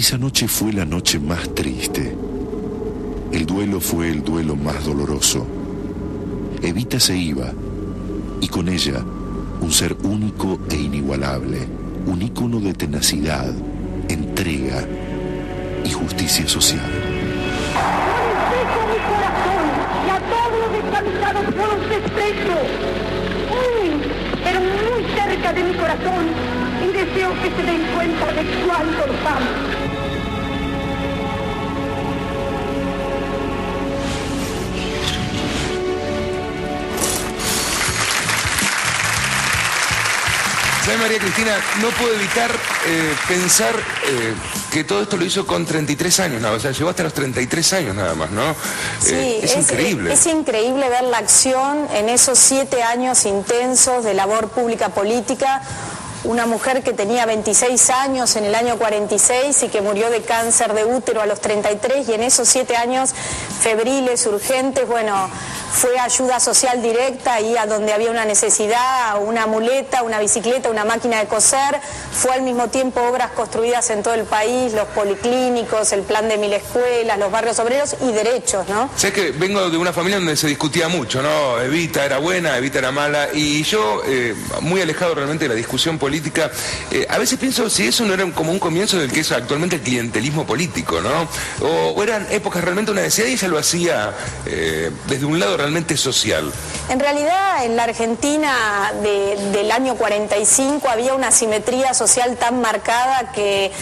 Esa noche fue la noche más triste. El duelo fue el duelo más doloroso. Evita se iba, y con ella un ser único e inigualable, un ícono de tenacidad, entrega y justicia social. Con mi corazón y a todos los descamisados por los estrechos, pero muy cerca de mi corazón, y deseo que se den cuenta de cuánto los amo. ¿Sabe, María Cristina? No puedo evitar pensar que todo esto lo hizo con 33 años, ¿no? O sea, llegó hasta los 33 años nada más, ¿no? Sí, es increíble. Es increíble ver la acción en esos 7 años intensos de labor pública política. Una mujer que tenía 26 años en el año 46 y que murió de cáncer de útero a los 33, y en esos 7 años febriles, urgentes, bueno, fue ayuda social directa ahí a donde había una necesidad, una muleta, una bicicleta, una máquina de coser. Fue al mismo tiempo obras construidas en todo el país, los policlínicos, el plan de 1000 escuelas, los barrios obreros y derechos, ¿no? Sé que vengo de una familia donde se discutía mucho, ¿no? Evita era buena, Evita era mala, y yo, muy alejado realmente de la discusión política, a veces pienso si eso no era como un comienzo del que es actualmente el clientelismo político, ¿no? O eran épocas realmente una necesidad y ella lo hacía desde un lado realmente social. En realidad, en la Argentina del año 45 había una asimetría social tan marcada que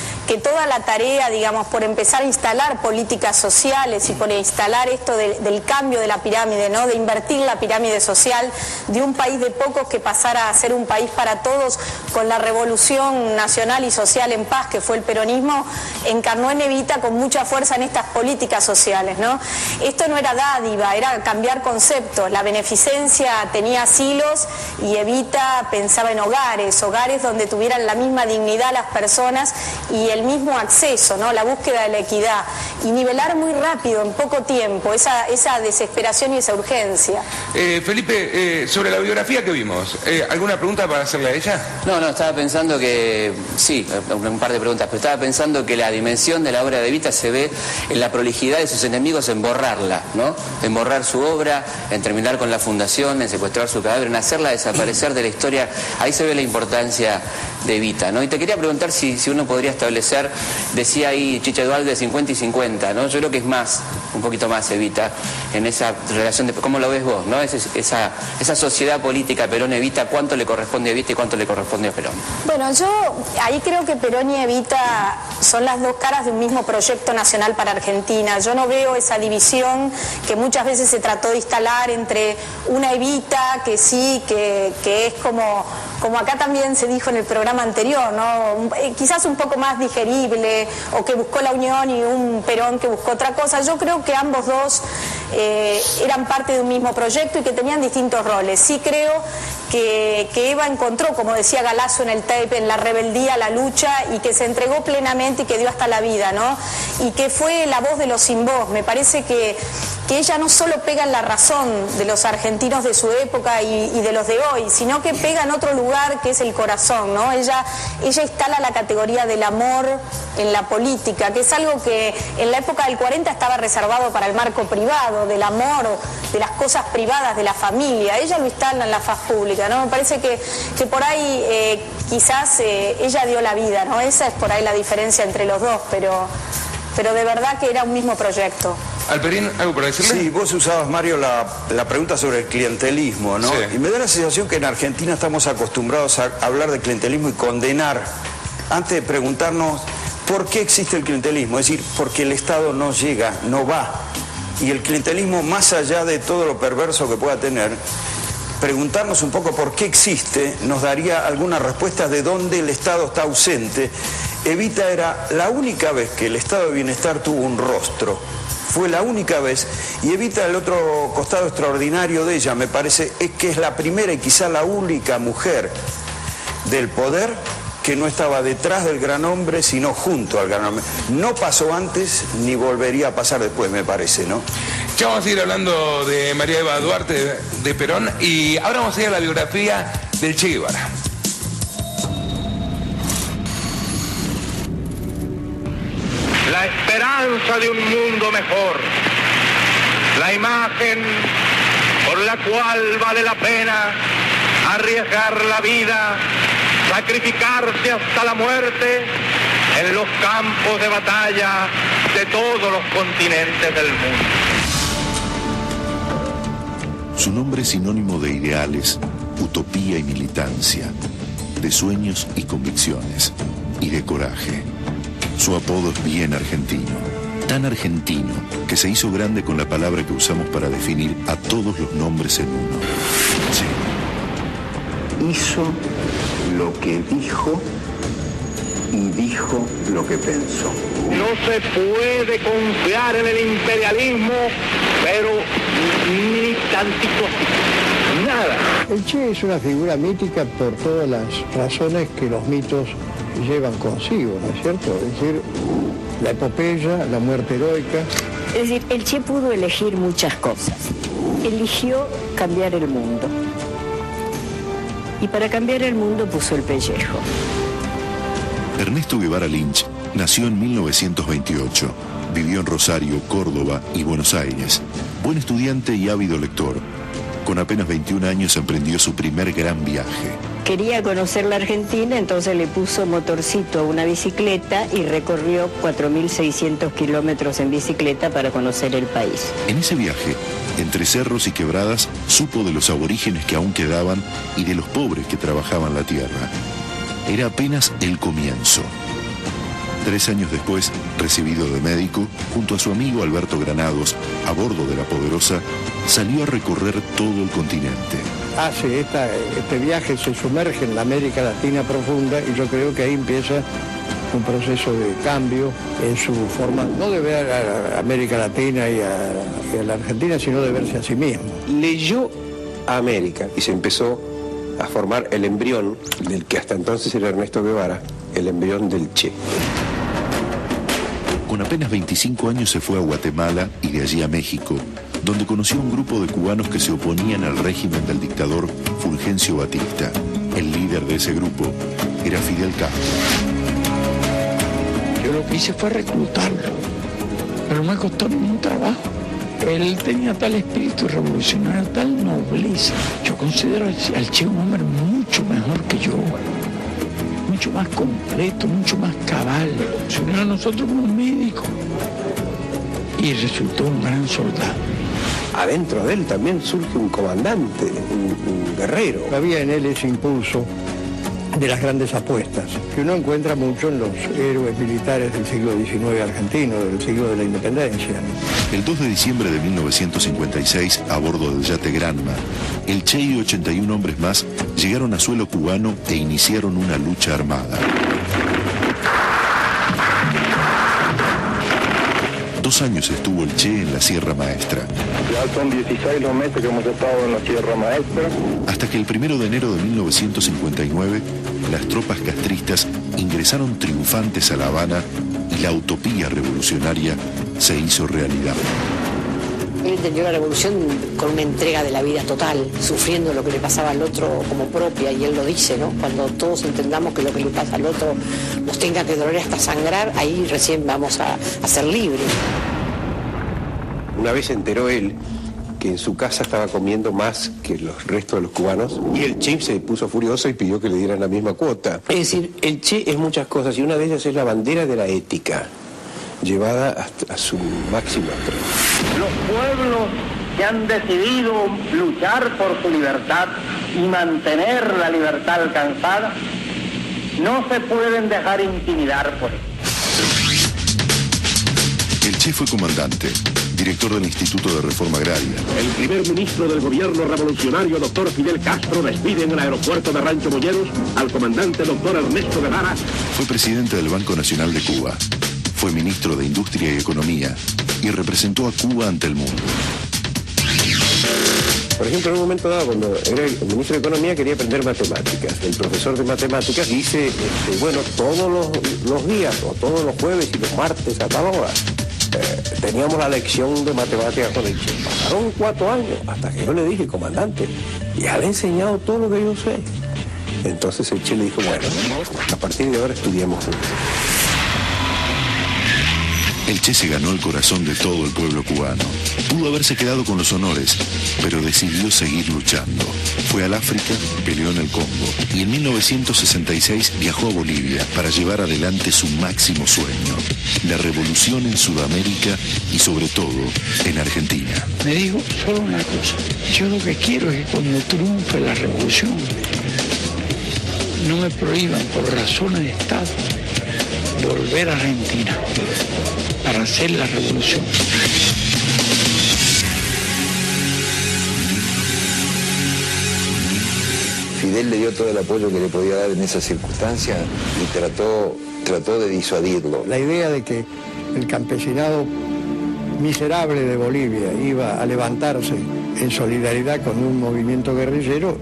toda la tarea, digamos, por empezar a instalar políticas sociales y por instalar esto del cambio de la pirámide, ¿no? De invertir la pirámide social de un país de pocos que pasara a ser un país para todos, con la revolución nacional y social en paz que fue el peronismo, encarnó en Evita con mucha fuerza en estas políticas sociales, ¿no? Esto no era dádiva, era cambiar conceptos. La beneficencia tenía asilos y Evita pensaba en hogares donde tuvieran la misma dignidad las personas y el mismo acceso, ¿no? La búsqueda de la equidad y nivelar muy rápido, en poco tiempo, esa desesperación y esa urgencia. Felipe, sobre la biografía que vimos, ¿alguna pregunta para hacerle a ella? No, estaba pensando que, sí, un par de preguntas, pero estaba pensando que la dimensión de la obra de Evita se ve en la prolijidad de sus enemigos en borrarla, ¿no? En borrar su obra, en terminar con la fundación, en secuestrar su cadáver, en hacerla desaparecer de la historia. Ahí se ve la importancia de Evita, ¿no? Y te quería preguntar si uno podría establecer, decía ahí Chicha Duhalde, 50 y 50, ¿no? Yo creo que es más, un poquito más Evita, en esa relación de, ¿cómo lo ves vos, no? Esa sociedad política Perón-Evita, ¿cuánto le corresponde a Evita y cuánto le corresponde a Perón? Bueno, yo ahí creo que Perón y Evita son las dos caras de un mismo proyecto nacional para Argentina. Yo no veo esa división que muchas veces se trató de instalar entre una Evita que sí, que es como acá también se dijo en el programa anterior, ¿no? Quizás un poco más digerible, o que buscó la unión, y un Perón que buscó otra cosa. Yo creo que ambos dos eran parte de un mismo proyecto y que tenían distintos roles. Sí creo que Eva encontró, como decía Galazo en el tape, en la rebeldía, la lucha, y que se entregó plenamente y que dio hasta la vida, ¿no? Y que fue la voz de los sin voz. Me parece que ella no solo pega en la razón de los argentinos de su época y de los de hoy, sino que pega en otro lugar que es el corazón, ¿no? Ella instala la categoría del amor en la política, que es algo que en la época del 40 estaba reservado para el marco privado, del amor, de las cosas privadas de la familia. Ella lo instala en la faz pública, ¿no? Me parece que por ahí quizás ella dio la vida, ¿no? Esa es por ahí la diferencia entre los dos, pero de verdad que era un mismo proyecto. Alperín, ¿algo para decirle? Sí, vos usabas, Mario, la pregunta sobre el clientelismo, ¿no? Sí. Y me da la sensación que en Argentina estamos acostumbrados a hablar de clientelismo y condenar, antes de preguntarnos por qué existe el clientelismo. Es decir, porque el Estado no llega, no va. Y el clientelismo, más allá de todo lo perverso que pueda tener, preguntarnos un poco por qué existe, nos daría algunas respuestas de dónde el Estado está ausente. Evita era la única vez que el Estado de Bienestar tuvo un rostro. Fue la única vez, y Evita, el otro costado extraordinario de ella, me parece, es que es la primera y quizá la única mujer del poder que no estaba detrás del gran hombre, sino junto al gran hombre. No pasó antes, ni volvería a pasar después, me parece, ¿no? Ya vamos a seguir hablando de María Eva Duarte, de Perón, y ahora vamos a ir a la biografía del Che Guevara. la esperanza de un mundo mejor, la imagen por la cual vale la pena arriesgar la vida, sacrificarse hasta la muerte en los campos de batalla de todos los continentes del mundo. Su nombre es sinónimo de ideales, utopía y militancia, de sueños y convicciones, y de coraje. Su apodo es bien argentino, tan argentino que se hizo grande con la palabra que usamos para definir a todos los nombres en uno. Che. Hizo lo que dijo y dijo lo que pensó. No se puede confiar en el imperialismo, pero ni tantito así, nada. El Che es una figura mítica por todas las razones que los mitos llevan consigo, ¿no es cierto? Es decir, la epopeya, la muerte heroica. Es decir, el Che pudo elegir muchas cosas. Eligió cambiar el mundo. Y para cambiar el mundo puso el pellejo. Ernesto Guevara Lynch nació en 1928. Vivió en Rosario, Córdoba y Buenos Aires. Buen estudiante y ávido lector. Con apenas 21 años emprendió su primer gran viaje. Quería conocer la Argentina, entonces le puso motorcito a una bicicleta y recorrió 4.600 kilómetros en bicicleta para conocer el país. En ese viaje, entre cerros y quebradas, supo de los aborígenes que aún quedaban y de los pobres que trabajaban la tierra. Era apenas el comienzo. 3 años después, recibido de médico, junto a su amigo Alberto Granados, a bordo de la Poderosa, salió a recorrer todo el continente. Hace este viaje, se sumerge en la América Latina profunda y yo creo que ahí empieza un proceso de cambio en su forma, no de ver a América Latina y a la Argentina, sino de verse a sí mismo. Leyó a América y se empezó a formar el embrión del que hasta entonces era Ernesto Guevara, el embrión del Che. Con apenas 25 años se fue a Guatemala y de allí a México, donde conoció a un grupo de cubanos que se oponían al régimen del dictador Fulgencio Batista. El líder de ese grupo era Fidel Castro. Yo lo que hice fue reclutarlo, pero no me costó ningún trabajo. Él tenía tal espíritu revolucionario, tal nobleza. Yo considero al Che un hombre mucho mejor que yo, mucho más completo, mucho más cabal. Se unió a nosotros como un médico y resultó un gran soldado. Adentro de él también surge un comandante, un guerrero. Había en él ese impulso de las grandes apuestas, que uno encuentra mucho en los héroes militares del siglo XIX argentino, del siglo de la independencia, ¿no? El 2 de diciembre de 1956, a bordo del yate Granma, el Che y 81 hombres más llegaron a suelo cubano e iniciaron una lucha armada. 2 años estuvo el Che en la Sierra Maestra. Ya son 16 los meses que hemos estado en la Sierra Maestra. Hasta que el 1 de enero de 1959, las tropas castristas ingresaron triunfantes a La Habana y la utopía revolucionaria se hizo realidad. Él entendió la revolución con una entrega de la vida total, sufriendo lo que le pasaba al otro como propia, y él lo dice, ¿no? Cuando todos entendamos que lo que le pasa al otro nos tenga que doler hasta sangrar, ahí recién vamos a ser libres. Una vez se enteró él que en su casa estaba comiendo más que los restos de los cubanos, y el Che se puso furioso y pidió que le dieran la misma cuota. Es decir, el Che es muchas cosas, y una de ellas es la bandera de la ética, llevada hasta a su máximo extremo. Los pueblos que han decidido luchar por su libertad y mantener la libertad alcanzada, no se pueden dejar intimidar por eso. El Che fue comandante, director del Instituto de Reforma Agraria. El primer ministro del gobierno revolucionario, doctor Fidel Castro, despide en el aeropuerto de Rancho Boyeros al comandante doctor Ernesto Guevara. Fue presidente del Banco Nacional de Cuba. Fue ministro de Industria y Economía y representó a Cuba ante el mundo. Por ejemplo, en un momento dado, cuando era el ministro de Economía, quería aprender matemáticas. El profesor de matemáticas dice, bueno, todos los días, o todos los jueves y los martes a tal hora, teníamos la lección de matemáticas con el Che. Pasaron 4 años hasta que yo le dije, comandante, ya le he enseñado todo lo que yo sé. Entonces el Che le dijo, bueno, a partir de ahora estudiamos juntos. El Che se ganó el corazón de todo el pueblo cubano. Pudo haberse quedado con los honores, pero decidió seguir luchando. Fue al África, peleó en el Congo y en 1966 viajó a Bolivia para llevar adelante su máximo sueño, la revolución en Sudamérica y sobre todo en Argentina. Me digo solo una cosa, yo lo que quiero es que cuando triunfe la revolución no me prohíban por razones de Estado volver a Argentina para hacer la revolución. Fidel le dio todo el apoyo que le podía dar en esa circunstancia y trató de disuadirlo. La idea de que el campesinado miserable de Bolivia iba a levantarse en solidaridad con un movimiento guerrillero